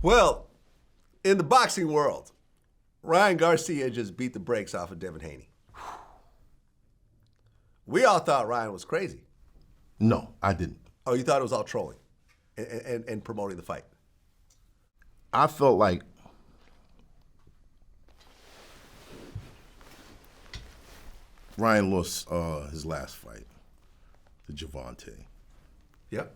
Well, in the boxing world, Ryan Garcia just beat the brakes off of Devin Haney. We all thought Ryan was crazy. No, I didn't. Oh, you thought it was all trolling and promoting the fight? I felt like Ryan lost his last fight to Gervonta. Yep.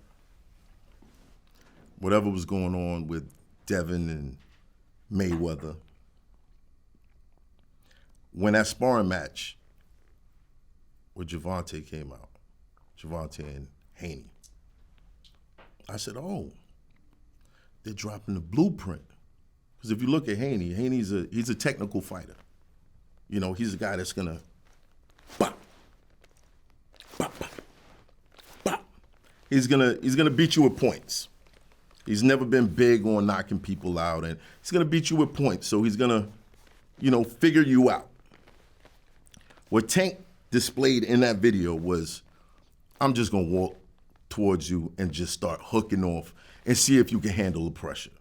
Whatever was going on with Devin and Mayweather, when that sparring match with Gervonta came out, Gervonta and Haney, I said, oh, they're dropping the blueprint. Because if you look at Haney, he's a technical fighter. You know, he's a guy that's gonna bop, bop, bop, bop. He's gonna beat you with points. He's never been big on knocking people out, and he's gonna beat you with points. So he's gonna, figure you out. What Tank displayed in that video was, I'm just gonna walk towards you and just start hooking off and see if you can handle the pressure.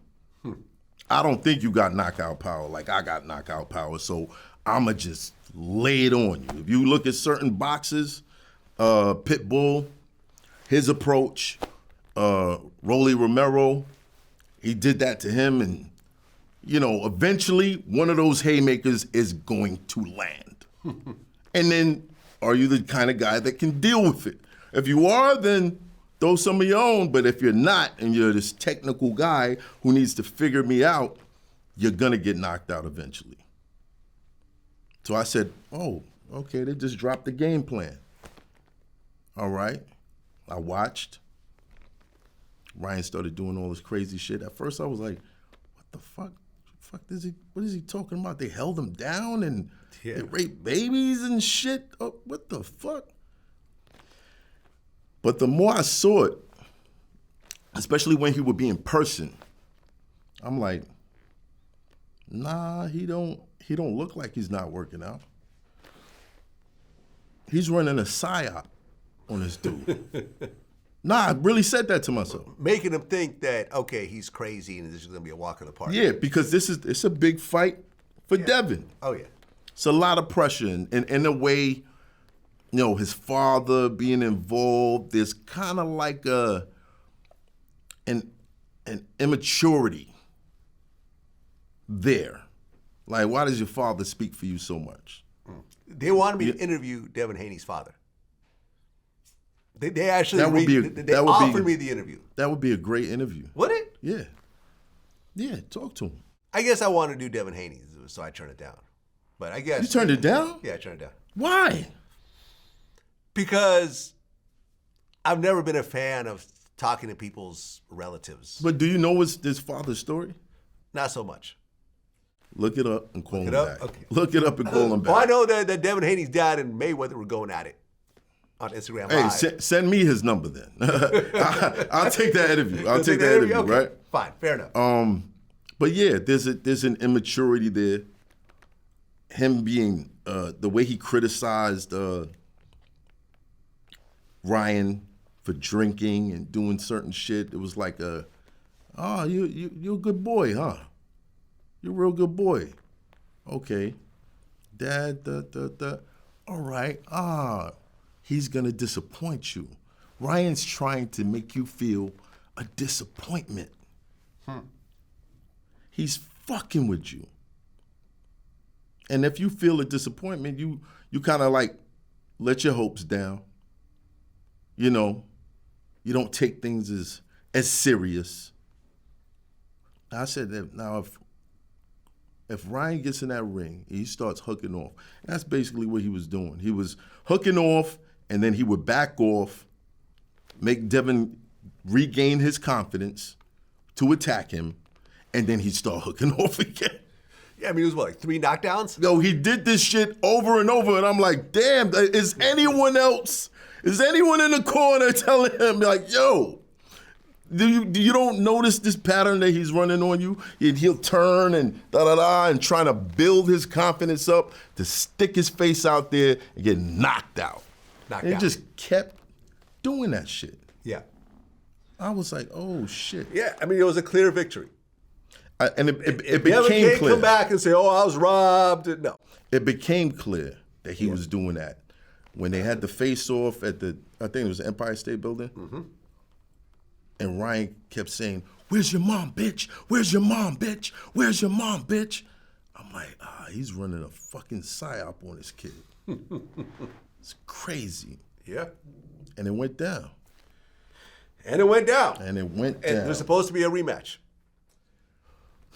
I don't think you got knockout power like I got knockout power, so I'ma just lay it on you. If you look at certain boxes, Pitbull, his approach, Rolly Romero, he did that to him, and eventually one of those haymakers is going to land. And then, are you the kind of guy that can deal with it? If you are, then throw some of your own. But if you're not, and you're this technical guy who needs to figure me out, you're gonna get knocked out eventually. So I said, oh, okay, they just dropped the game plan. All right, I watched. Ryan started doing all this crazy shit. At first I was like, what the fuck? What is he talking about? They held him down and they raped babies and shit? Oh, what the fuck? But the more I saw it, especially when he would be in person, I'm like, nah, he don't look like he's not working out. He's running a psyop on this dude. Nah, I really said that to myself. Making him think that, okay, he's crazy and this is going to be a walk in the park. Yeah, because it's a big fight for Devin. Oh, yeah. It's a lot of pressure. And in a way, his father being involved, there's kind of like an immaturity there. Like, why does your father speak for you so much? They wanted me to interview Devin Haney's father. They actually offered me the interview. That would be a great interview. Would it? Yeah. Yeah, talk to him. I guess I wanted to do Devin Haney, so I turned it down. But I guess... You turned it down? Yeah, I turned it down. Why? Because I've never been a fan of talking to people's relatives. But do you know his father's story? Not so much. Look it up and call him back. Okay. Look it up and call him back. Well, I know that Devin Haney's dad and Mayweather were going at it on Instagram Live. Hey, send me his number then. I'll take that interview. I'll take that interview, okay. right? Fine, fair enough. But yeah, there's an immaturity there. Him being the way he criticized Ryan for drinking and doing certain shit. It was like you're a good boy, huh? You're a real good boy. Okay. Dad, all right. He's gonna disappoint you. Ryan's trying to make you feel a disappointment. He's fucking with you. And if you feel a disappointment, you kind of like let your hopes down. You don't take things as serious. I said that now if Ryan gets in that ring, he starts hooking off. That's basically what he was doing. He was hooking off, and then he would back off, make Devin regain his confidence to attack him, and then he'd start hooking off again. Yeah, I mean, it was what, like 3 knockdowns? Yo, he did this shit over and over, and I'm like, damn, is anyone in the corner telling him, like, yo, do you don't notice this pattern that he's running on you? He'll turn and and trying to build his confidence up to stick his face out there and get knocked out. And he just kept doing that shit. Yeah. I was like, oh shit. Yeah, I mean, it was a clear victory. And it Devin became can't clear. come back and say, "Oh, I was robbed." No. It became clear that he was doing that when they had the face-off at I think it was the Empire State Building. Mm-hmm. And Ryan kept saying, "Where's your mom, bitch? Where's your mom, bitch? Where's your mom, bitch?" I'm like, he's running a fucking psyop on this kid. It's crazy. Yeah. And it went down. And it went down. And it went And down. there's supposed to be a rematch.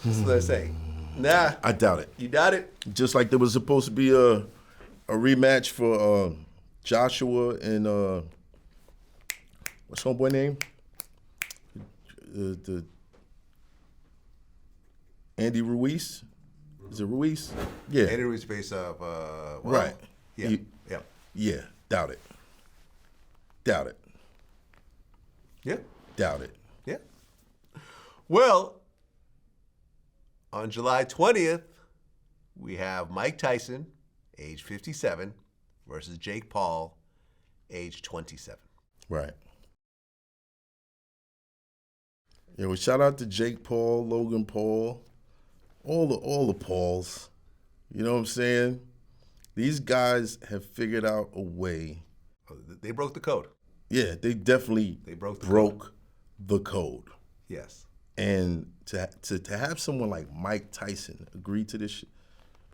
That's what they're saying. Nah. I doubt it. You doubt it? Just like there was supposed to be a rematch for Joshua and what's homeboy name? The Andy Ruiz. Is it Ruiz? Yeah. Andy Ruiz face off. Right. Yeah. Yeah. Doubt it. Doubt it. Yeah. Doubt it. Yeah. Well, on July 20th, we have Mike Tyson, age 57, versus Jake Paul, age 27. Right. Yeah, well, shout out to Jake Paul, Logan Paul, all the Pauls. You know what I'm saying? These guys have figured out a way. They broke the code. Yeah, they definitely broke the code. Yes. And to have someone like Mike Tyson agree to this shit,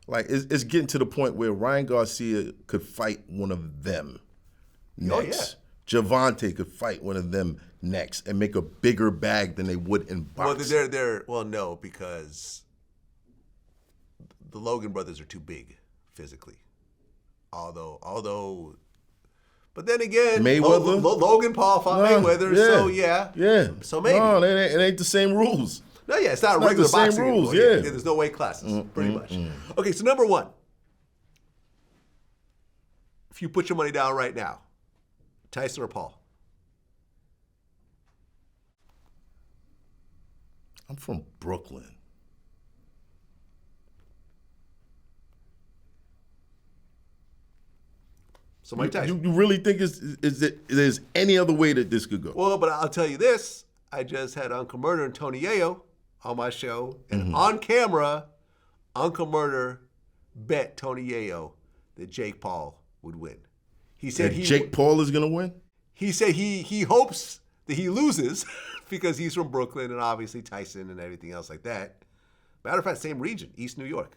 like it's getting to the point where Ryan Garcia could fight one of them next. Oh, yeah. Gervonta could fight one of them next and make a bigger bag than they would in boxing. Well, no, because the Logan brothers are too big physically. Although, but then again, Mayweather? Logan Paul fought Mayweather, so yeah. So maybe. No, it ain't the same rules. No, yeah, it's not regular the same boxing rules, anymore. yeah. There's no weight classes, pretty much. Okay, so number one, if you put your money down right now, Tyson or Paul? I'm from Brooklyn. So Mike Tyson. You really think there's any other way that this could go? Well, but I'll tell you this. I just had Uncle Murder and Tony Yayo on my show, and on camera, Uncle Murder bet Tony Yayo that Jake Paul would win. He said Jake Paul is gonna win? He said he hopes that he loses because he's from Brooklyn and obviously Tyson and everything else like that. Matter of fact, same region, East New York.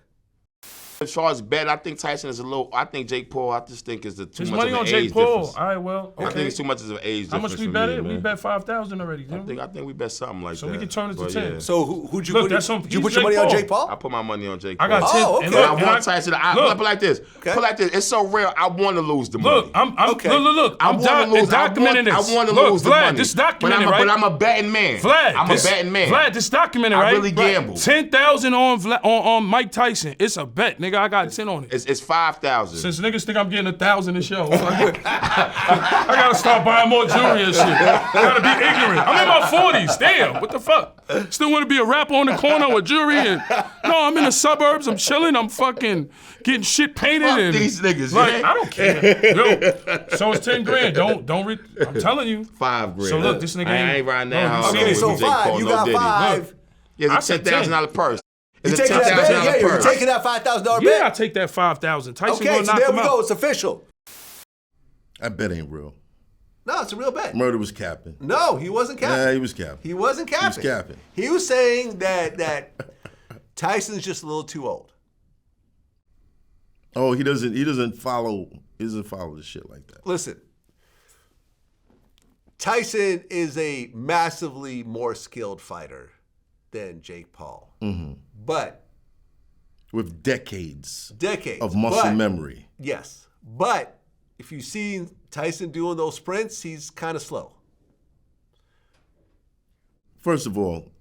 As far as bet, I think Tyson is a little. I think Jake Paul. I just think is too His much money of on an Jake age Paul. difference. All right, well, okay. I think it's too much of an age How difference. much we for bet me, it? man. We bet 5,000 already, didn't I think we bet something like that. So we can turn it to But 10. yeah. So who'd you Look, put? that's on- Did you he's put your money Jake on Paul. Jake Paul? I put my money on Jake I Paul. got 10. Oh, okay. and I look, want Tyson. Put it like this. Okay. Put it like this. It's so real. I want to lose the money. Look, I'm Okay. look. I I'm want to lose. documenting this. I want to Look, lose the Vlad, money. this documented, right? But I'm a betting man. Vlad, I'm a betting man. Vlad, this documented, I right? really gamble. 10,000 on Mike Tyson. It's a bet, nigga. I got 10 on it. It's 5,000. Since niggas think I'm getting 1,000 this show, I gotta start buying more jewelry and shit. I gotta be ignorant. I'm in my 40s. Damn, what the fuck? Still want to be a rapper on the corner with jewelry and no, I'm in the suburbs. I'm chilling. I'm fucking getting shit painted Fuck and these niggas, like man. I don't care. Yo, so it's 10 grand. I'm telling you. 5 grand. So look, this nigga I ain't right now. No, Okay, so Jake Paul, 5. You no got Diddy. 5. Yeah, I it's a said $10,000 purse. You It's a taking that bet? $10,000 Yeah, you're purse. taking that $5,000 Yeah, I bet? take that 5,000. Tyson Okay, gonna so knock there him we out. go. It's official. That bet ain't real. No, it's a real bet. Murder was capping. No, he wasn't capping. Yeah, he was capping. He wasn't capping. He was capping. He was saying that Tyson's just a little too old. Oh, he doesn't follow the shit like that. Listen, Tyson is a massively more skilled fighter than Jake Paul. But With decades decades of muscle but- memory. Yes. But if you've seen Tyson doing those sprints, he's kind of slow. First of all,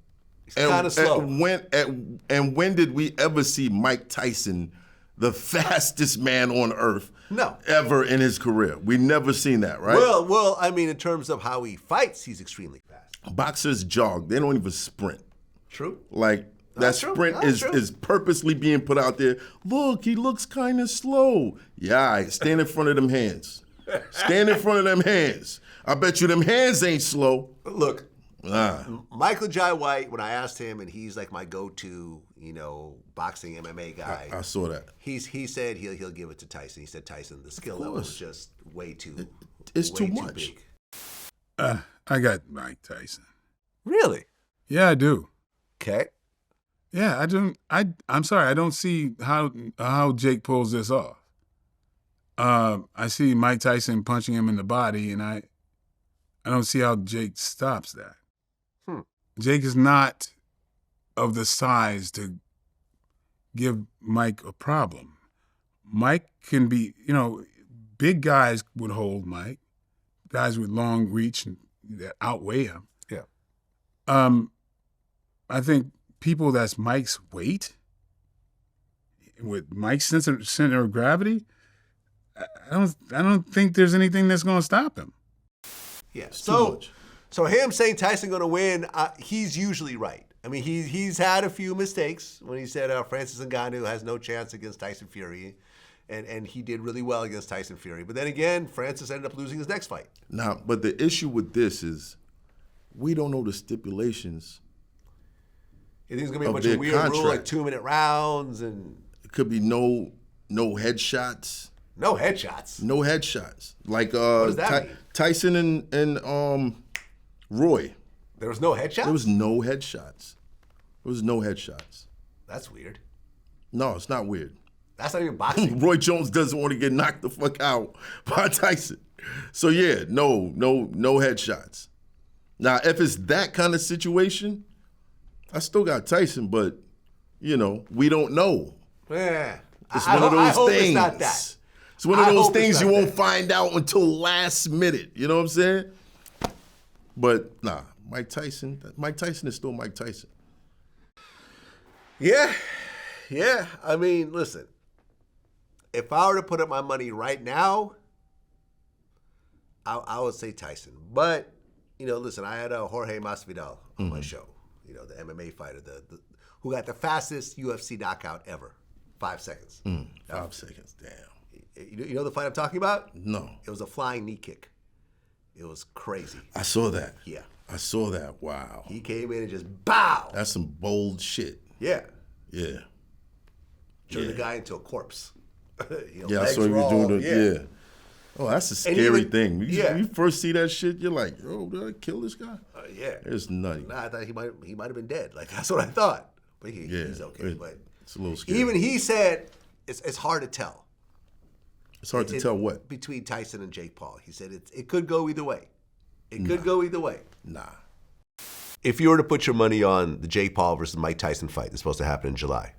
He's kind of slow. when did we ever see Mike Tyson, the fastest man on earth, No. ever in his career? We never seen that, right? Well, I mean, in terms of how he fights, he's extremely fast. Boxers jog; they don't even sprint. True. Like That's that true. sprint That's true. is purposely being put out there. Look, he looks kind of slow. Yeah, all right, stand in front of them hands. Stand in front of them hands. I bet you them hands ain't slow. Look, Michael Jai White, when I asked him, and he's like my go-to, boxing MMA guy. I saw that. He said he'll give it to Tyson. He said Tyson, the skill level is just way too. It's way too much. big. I got Mike Tyson. Really? Yeah, I do. Okay. Yeah, I don't. I'm sorry. I don't see how Jake pulls this off. I see Mike Tyson punching him in the body, and I don't see how Jake stops that. Jake is not of the size to give Mike a problem. Mike can be, big guys would hold Mike, guys with long reach and that outweigh him. Yeah. I think people that's Mike's weight, with Mike's center of gravity, I don't think there's anything that's going to stop him. Yeah. too much. So him saying Tyson going to win, he's usually right. I mean, he's had a few mistakes when he said Francis Ngannou has no chance against Tyson Fury, and he did really well against Tyson Fury. But then again, Francis ended up losing his next fight. Now, but the issue with this is we don't know the stipulations. You think it's going to be a Of bunch their of weird rule, like contract. 2-minute rounds and It could be no headshots. no headshots? No headshots. Like does that mean? Tyson and Roy. There was no headshots? There was no headshots. There was no headshots. That's weird. No, it's not weird. That's not even boxing. Roy Jones doesn't want to get knocked the fuck out by Tyson. So yeah, no headshots. Now, if it's that kind of situation, I still got Tyson, but we don't know. Yeah. It's I one of hope- I those hope things. it's not that. It's one of I those hope it's things you not won't that. find out until last minute. You know what I'm saying? But nah, Mike Tyson is still Mike Tyson. Yeah. I mean, listen. If I were to put up my money right now, I would say Tyson. But, listen, I had Jorge Masvidal on my show. The MMA fighter, who got the fastest UFC knockout ever. 5 seconds. 5 seconds, damn. You know the fight I'm talking about? No. It was a flying knee kick. It was crazy. I saw that. Yeah. I saw that. Wow. He came in and just bow. That's some bold shit. Yeah. Yeah. Turned Yeah. the guy into a corpse. Yeah, I saw you doing the, yeah. Oh, that's a scary thing. When you first see that shit, you're like, oh, did I kill this guy? Yeah. It's nutty. Nah, I thought he might have been dead. Like, that's what I thought. But he's okay. But it's a little scary. even he said it's hard to tell. It's hard to tell what? Between Tyson and Jake Paul. He said it could go either way. It could go either way. Nah. If you were to put your money on the Jake Paul versus Mike Tyson fight that's supposed to happen in July,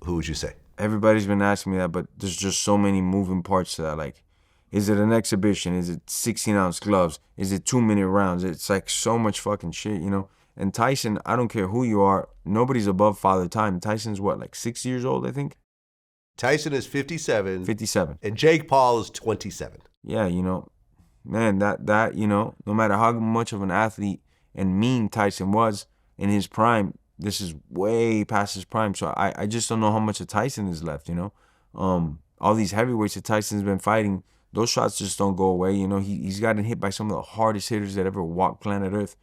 who would you say? Everybody's been asking me that, but there's just so many moving parts to that. Like, is it an exhibition? Is it 16-ounce gloves? Is it 2-minute rounds? It's like so much fucking shit, And Tyson, I don't care who you are, nobody's above Father Time. Tyson's what, like 6 years old, I think? Tyson is 57. 57. And Jake Paul is 27. Yeah, man, that no matter how much of an athlete and mean Tyson was in his prime, this is way past his prime. So I just don't know how much of Tyson is left, All these heavyweights that Tyson's been fighting, those shots just don't go away. He's gotten hit by some of the hardest hitters that ever walked planet Earth,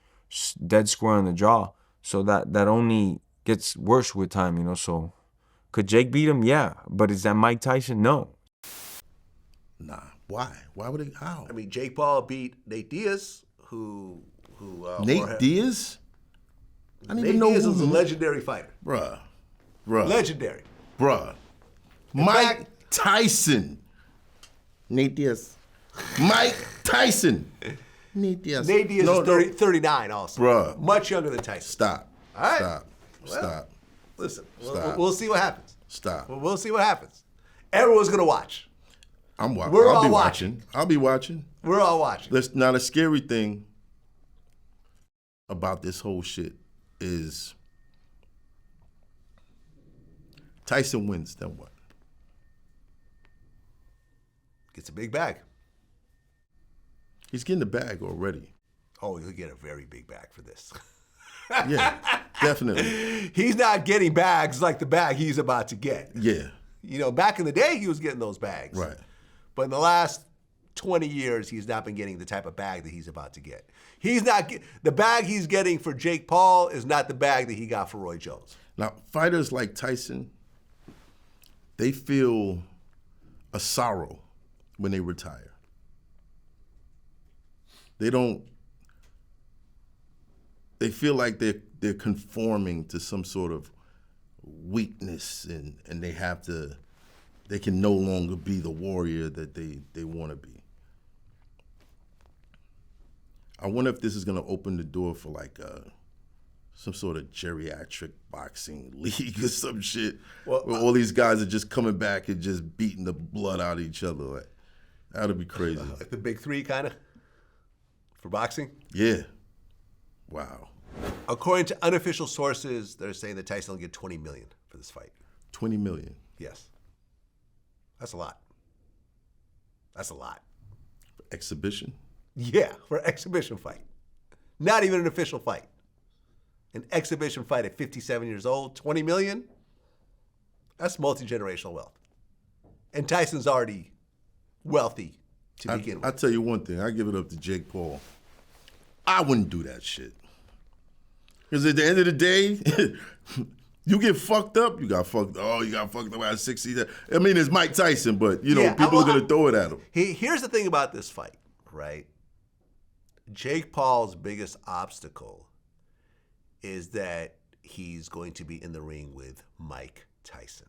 dead square on the jaw. So that only gets worse with time, So could Jake beat him? Yeah. But is that Mike Tyson? No. Nah. Why? Why would it? How? I mean, Jake Paul beat Nate Diaz, who Nate Diaz? I didn't Nate even know Diaz who was a legendary fighter. Bruh. Legendary. Mike Tyson. Nate Diaz. Mike Tyson. Nate Diaz. Nate Diaz is 39 also. Bruh. Much younger than Tyson. Stop. All right. Stop. Well, Stop. Listen, Stop. we'll see what happens. Stop. We'll see what happens. Everyone's going to watch. I'm watching. We're I'll all be watching. watching. I'll be watching. We're all watching. Now, the scary thing about this whole shit is Tyson wins, then what? Gets a big bag. He's getting the bag already. Oh, he'll get a very big bag for this. Yeah, definitely. He's not getting bags like the bag he's about to get. Yeah, Back in the day, he was getting those bags. right. But in the last 20 years, he's not been getting the type of bag that he's about to get. The bag he's getting for Jake Paul is not the bag that he got for Roy Jones. Now, fighters like Tyson, they feel a sorrow when they retire. They feel like they're conforming to some sort of weakness, and they can no longer be the warrior that they want to be. I wonder if this is going to open the door for like some sort of geriatric boxing league or some shit, where all these guys are just coming back and just beating the blood out of each other. Like, that'd be crazy. Like the big three, kind of, for boxing? Yeah. Wow. According to unofficial sources, they're saying that Tyson will get $20 million for this fight. $20 million. Yes. That's a lot. That's a lot. Exhibition? Yeah, for an exhibition fight. Not even an official fight. An exhibition fight at 57 years old, $20 million? That's multi-generational wealth. And Tyson's already wealthy to begin with. I'll tell you one thing. I give it up to Jake Paul. I wouldn't do that shit. Because at the end of the day, you get fucked up, you got fucked up at 60. I mean, it's Mike Tyson, but, people are going to throw it at him. Here's the thing about this fight, right? Jake Paul's biggest obstacle is that he's going to be in the ring with Mike Tyson.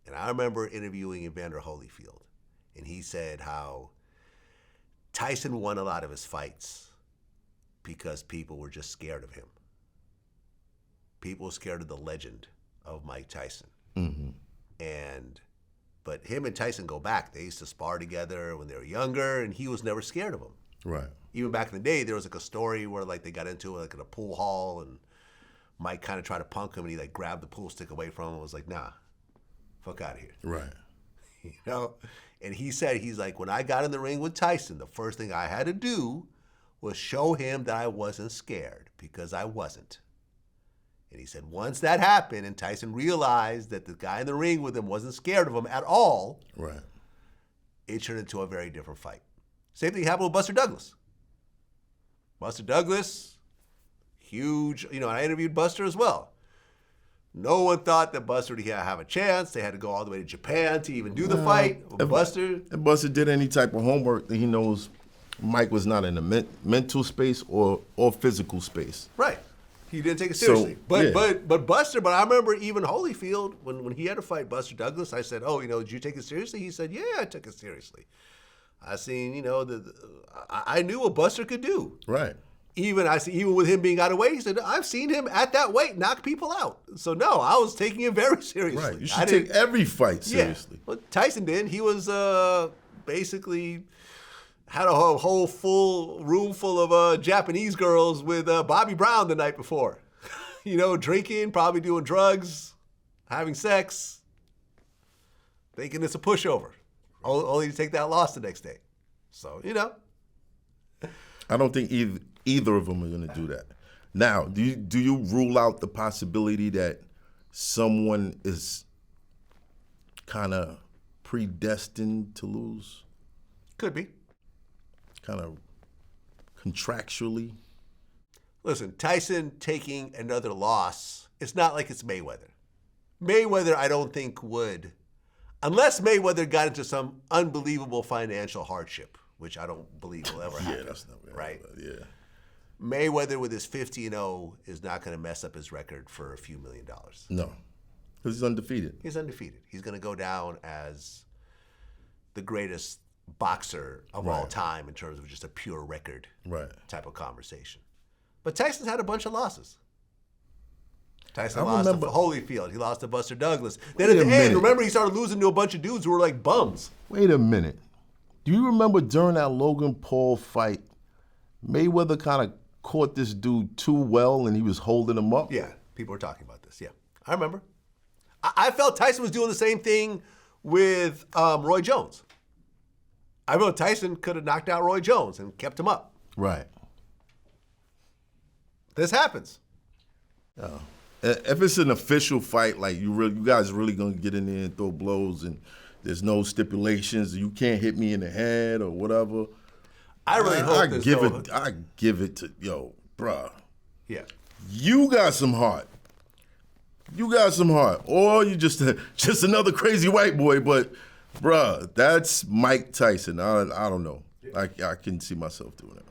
And I remember interviewing Evander Holyfield, and he said how Tyson won a lot of his fights because people were just scared of him. People were scared of the legend of Mike Tyson. Mm-hmm. But him and Tyson go back. They used to spar together when they were younger, and he was never scared of him. Right. Even back in the day, there was like a story where like they got into it like in a pool hall, and Mike kind of tried to punk him, and he like grabbed the pool stick away from him and was like, nah, fuck out of here. Right. And he said, he's like, when I got in the ring with Tyson, the first thing I had to do was show him that I wasn't scared, because I wasn't. And he said once that happened and Tyson realized that the guy in the ring with him wasn't scared of him at all, right, it turned into a very different fight. Same thing happened with Buster Douglas. Buster Douglas, huge, and I interviewed Buster as well. No one thought that Buster would have a chance. They had to go all the way to Japan to even do the fight. If Buster did any type of homework, then he knows Mike was not in a mental space or physical space. Right. He didn't take it seriously. So, but I remember even Holyfield, when he had to fight Buster Douglas, I said, did you take it seriously? He said, yeah, I took it seriously. I seen, I knew what Buster could do. Right. Even with him being out of weight, he said, I've seen him at that weight knock people out. So no, I was taking it very seriously. Right. You should take every fight seriously. Yeah. Well, Tyson did. He was basically had a whole full room full of Japanese girls with Bobby Brown the night before. Drinking, probably doing drugs, having sex, thinking it's a pushover. Only to take that loss the next day. So, I don't think either of them are going to do that. Now, do you rule out the possibility that someone is kind of predestined to lose? Could be. Kind of contractually? Listen, Tyson taking another loss, it's not like it's Mayweather. Mayweather, I don't think would, unless Mayweather got into some unbelievable financial hardship, which I don't believe will ever happen. Yeah, that's not right. Yeah. Mayweather with his 50-0 is not going to mess up his record for a few $1 million. No, because he's undefeated. He's undefeated. He's going to go down as the greatest boxer of all time in terms of just a pure record type of conversation. But Tyson's had a bunch of losses. Tyson lost to Holyfield. He lost to Buster Douglas. Then at the end, remember, he started losing to a bunch of dudes who were like bums. Wait a minute. Do you remember during that Logan Paul fight, Mayweather kind of caught this dude too well and he was holding him up? Yeah, people were talking about this. Yeah, I remember. I felt Tyson was doing the same thing with Roy Jones. I felt Tyson could have knocked out Roy Jones and kept him up. Right. This happens. Oh. If it's an official fight, like you guys really gonna get in there and throw blows, and There's no stipulations. You can't hit me in the head or whatever. I really hope there's no. I give it to bruh. Yeah. You got some heart. Or you just another crazy white boy. But bruh, that's Mike Tyson. I don't know. I can see myself doing it.